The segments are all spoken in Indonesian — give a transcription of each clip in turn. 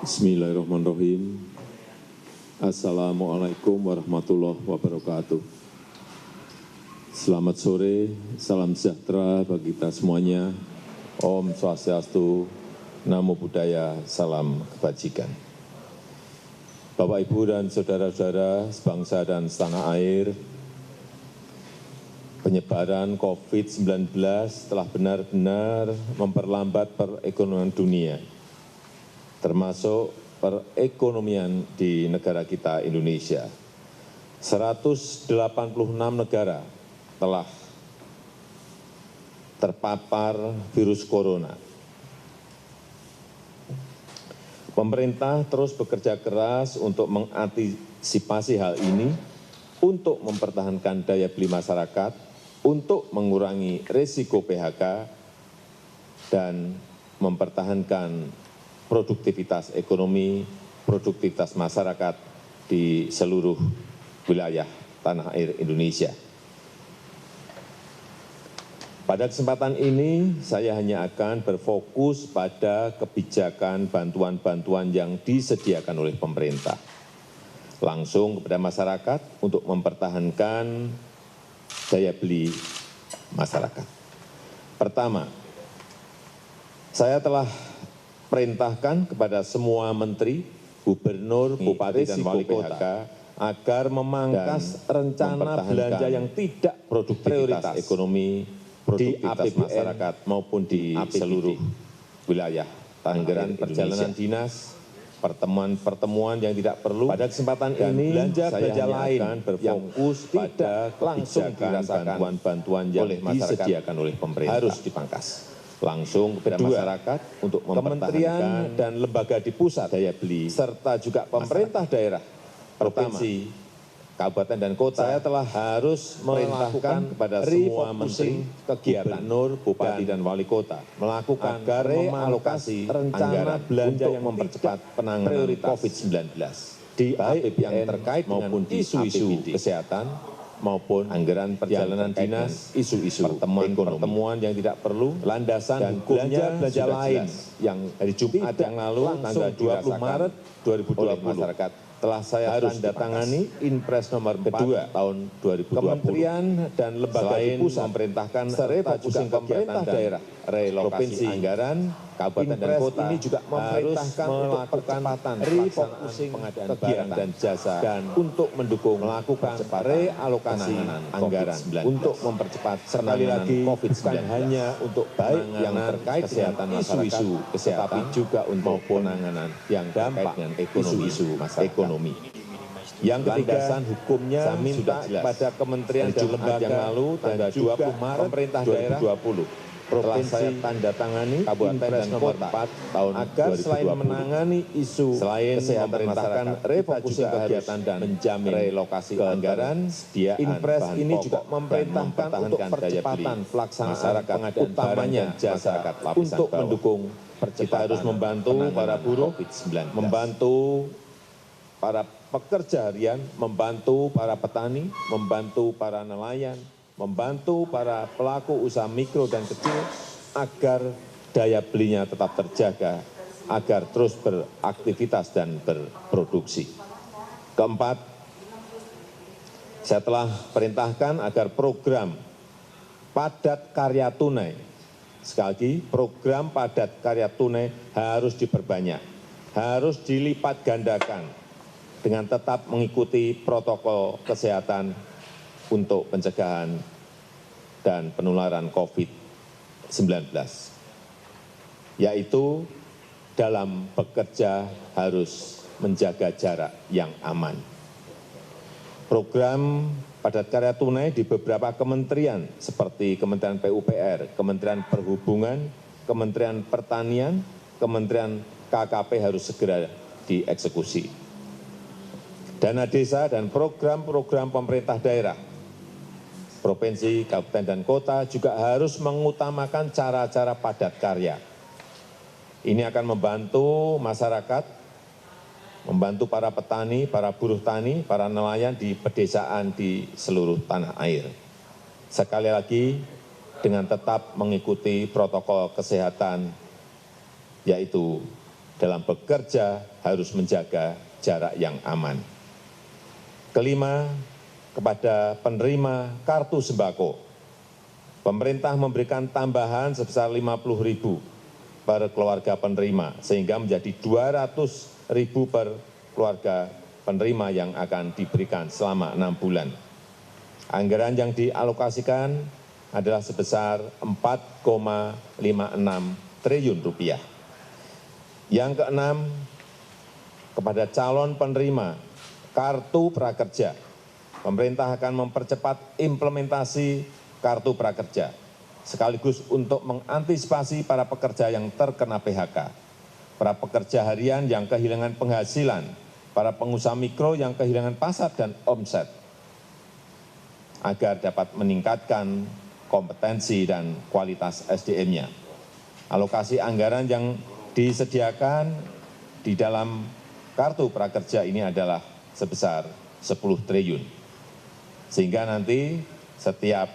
Bismillahirrahmanirrahim. Assalamualaikum warahmatullahi wabarakatuh. Selamat sore, salam sejahtera bagi kita semuanya. Om Swastiastu, Namo Buddhaya, salam kebajikan. Bapak, Ibu, dan saudara-saudara sebangsa dan setanah air, penyebaran COVID-19 telah benar-benar memperlambat perekonomian dunia, termasuk perekonomian di negara kita Indonesia. 186 negara telah terpapar virus corona. Pemerintah terus bekerja keras untuk mengantisipasi hal ini, untuk mempertahankan daya beli masyarakat, untuk mengurangi risiko PHK, dan mempertahankan produktivitas ekonomi, produktivitas masyarakat di seluruh wilayah tanah air Indonesia. Pada kesempatan ini, saya hanya akan berfokus pada kebijakan bantuan-bantuan yang disediakan oleh pemerintah, langsung kepada masyarakat untuk mempertahankan daya beli masyarakat. Pertama, saya telah perintahkan kepada semua menteri, gubernur, bupati, dan wali kota agar memangkas rencana belanja yang tidak produktivitas ekonomi, produktivitas masyarakat maupun di seluruh wilayah. Anggaran perjalanan dinas, pertemuan-pertemuan yang tidak perlu. Pada kesempatan ini, belanja lain akan berfokus pada kebijakan bantuan-bantuan yang disediakan oleh pemerintah harus dipangkas langsung kepada masyarakat untuk kementerian dan lembaga di pusat daya beli, serta juga pemerintah daerah, provinsi, kabupaten dan kota. Saya telah harus melakukan kepada semua menteri, kegiatan, gubernur, bupati, dan wali kota melakukan agar realokasi rencana belanja yang mempercepat penanganan COVID-19 di APBN yang terkait maupun di isu-isu kesehatan, maupun anggaran perjalanan dinas, isu-isu pertemuan yang tidak perlu, landasan dan hukumnya belanja lain yang hari Jumat yang lalu tanggal 20 Maret 2020 masyarakat telah saya tanda tangani Inpres nomor 4 tahun 2020. Kementerian dan lembaga di pusat memerintahkan refocusing kegiatan daerah, relokasi anggaran, kabupaten dan kota ini juga memerintahkan untuk percepatan refocusing pengadaan barang dan jasa dan untuk mendukung melakukan realokasi anggaran untuk mempercepat sekali lagi bukan hanya untuk baik yang terkait kesehatan isu-isu kesehatan, tapi juga untuk penanganan yang dampak dengan isu-isu ekonomi. Yang ketiga, hukumnya saya minta pada kementerian dan lembaga yang lalu tanggal 20 Maret pemerintah daerah 2020 provinsi saya tanda tangani kabupaten dan kota tahun agar 2020. Selain menangani isu kesehatan masyarakat, refocusing kegiatan dan menjamin relokasi anggaran, Inpres ini juga memerintahkan untuk percepatan pelaksanaan pengadaan utamanya jasa untuk mendukung kita harus membantu para buruh, membantu para pekerja harian, membantu para petani, membantu para nelayan, membantu para pelaku usaha mikro dan kecil agar daya belinya tetap terjaga, agar terus beraktivitas dan berproduksi. Keempat, saya telah perintahkan agar program padat karya tunai, sekali lagi program padat karya tunai harus diperbanyak, harus dilipat gandakan dengan tetap mengikuti protokol kesehatan untuk pencegahan dan penularan COVID-19, yaitu dalam bekerja harus menjaga jarak yang aman. Program padat karya tunai di beberapa kementerian seperti Kementerian PUPR, Kementerian Perhubungan, Kementerian Pertanian, Kementerian KKP harus segera dieksekusi. Dana desa dan program-program pemerintah daerah, provinsi, kabupaten, dan kota juga harus mengutamakan cara-cara padat karya. Ini akan membantu masyarakat, membantu para petani, para buruh tani, para nelayan di pedesaan di seluruh tanah air. Sekali lagi, dengan tetap mengikuti protokol kesehatan, yaitu dalam bekerja harus menjaga jarak yang aman. Kelima, kepada penerima kartu sembako, pemerintah memberikan tambahan sebesar 50.000 per keluarga penerima, sehingga menjadi 200.000 per keluarga penerima yang akan diberikan selama 6 bulan. Anggaran yang dialokasikan adalah sebesar 4,56 triliun rupiah. Yang keenam, kepada calon penerima kartu prakerja, pemerintah akan mempercepat implementasi kartu prakerja, sekaligus untuk mengantisipasi para pekerja yang terkena PHK, para pekerja harian yang kehilangan penghasilan, para pengusaha mikro yang kehilangan pasar dan omset, agar dapat meningkatkan kompetensi dan kualitas SDM-nya. Alokasi anggaran yang disediakan di dalam kartu prakerja ini adalah sebesar 10 triliun. Sehingga nanti setiap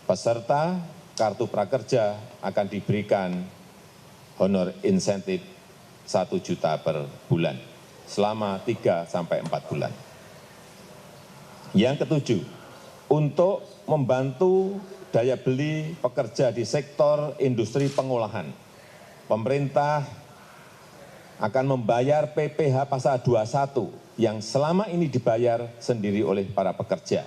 peserta kartu prakerja akan diberikan honor insentif 1 juta per bulan selama 3 sampai 4 bulan. Yang ketujuh, untuk membantu daya beli pekerja di sektor industri pengolahan, pemerintah akan membayar PPh pasal 21 yang selama ini dibayar sendiri oleh para pekerja,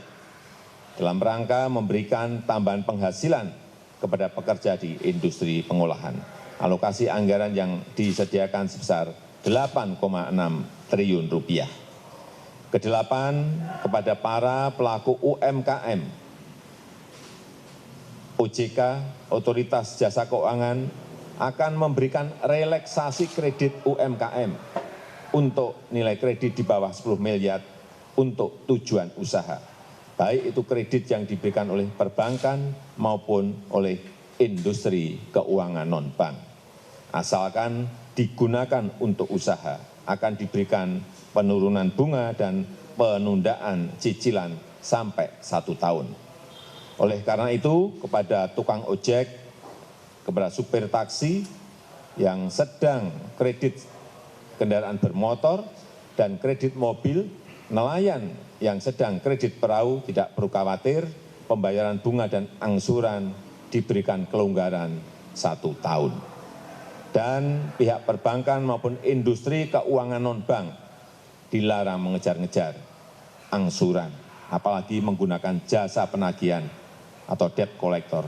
dalam rangka memberikan tambahan penghasilan kepada pekerja di industri pengolahan. Alokasi anggaran yang disediakan sebesar 8,6 triliun rupiah. Kedelapan, kepada para pelaku UMKM, OJK, Otoritas Jasa Keuangan, akan memberikan relaksasi kredit UMKM untuk nilai kredit di bawah 10 miliar untuk tujuan usaha, baik itu kredit yang diberikan oleh perbankan maupun oleh industri keuangan non-bank. Asalkan digunakan untuk usaha, akan diberikan penurunan bunga dan penundaan cicilan sampai 1 tahun. Oleh karena itu, kepada tukang ojek, kepada supir taksi yang sedang kredit kendaraan bermotor dan kredit mobil, nelayan yang sedang kredit perahu tidak perlu khawatir, pembayaran bunga dan angsuran diberikan kelonggaran 1 tahun. Dan pihak perbankan maupun industri keuangan non-bank dilarang mengejar-ngejar angsuran, apalagi menggunakan jasa penagihan atau debt collector.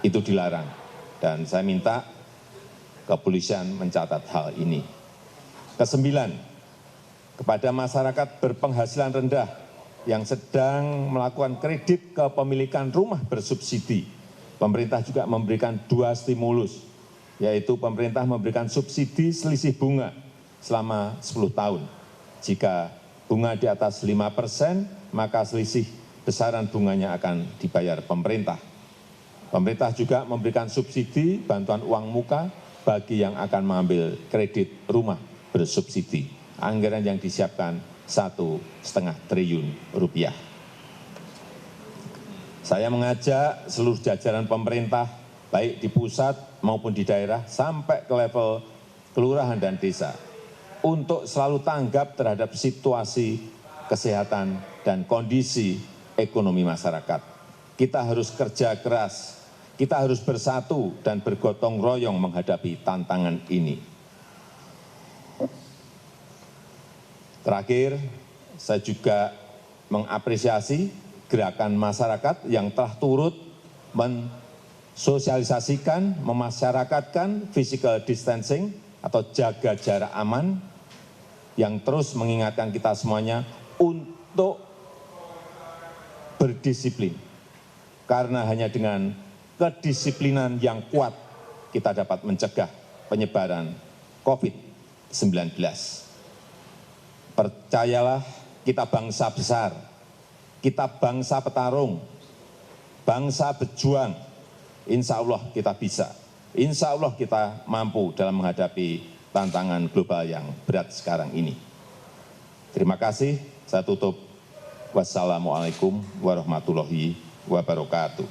Itu dilarang, dan saya minta kepolisian mencatat hal ini. Kesembilan, kepada masyarakat berpenghasilan rendah yang sedang melakukan kredit kepemilikan rumah bersubsidi, pemerintah juga memberikan 2 stimulus, yaitu pemerintah memberikan subsidi selisih bunga selama 10 tahun. Jika bunga di atas 5%, maka selisih besaran bunganya akan dibayar pemerintah. Pemerintah juga memberikan subsidi bantuan uang muka bagi yang akan mengambil kredit rumah bersubsidi. Anggaran yang disiapkan 1,5 triliun rupiah. Saya mengajak seluruh jajaran pemerintah, baik di pusat maupun di daerah, sampai ke level kelurahan dan desa, untuk selalu tanggap terhadap situasi kesehatan dan kondisi ekonomi masyarakat. Kita harus kerja keras, kita harus bersatu dan bergotong royong menghadapi tantangan ini. Terakhir, saya juga mengapresiasi gerakan masyarakat yang telah turut mensosialisasikan, memasyarakatkan physical distancing atau jaga jarak aman, yang terus mengingatkan kita semuanya untuk berdisiplin. Karena hanya dengan kedisiplinan yang kuat kita dapat mencegah penyebaran COVID-19. Percayalah, kita bangsa besar, kita bangsa petarung, bangsa berjuang. Insya Allah kita bisa, insya Allah kita mampu dalam menghadapi tantangan global yang berat sekarang ini. Terima kasih, saya tutup. Wassalamualaikum warahmatullahi wabarakatuh.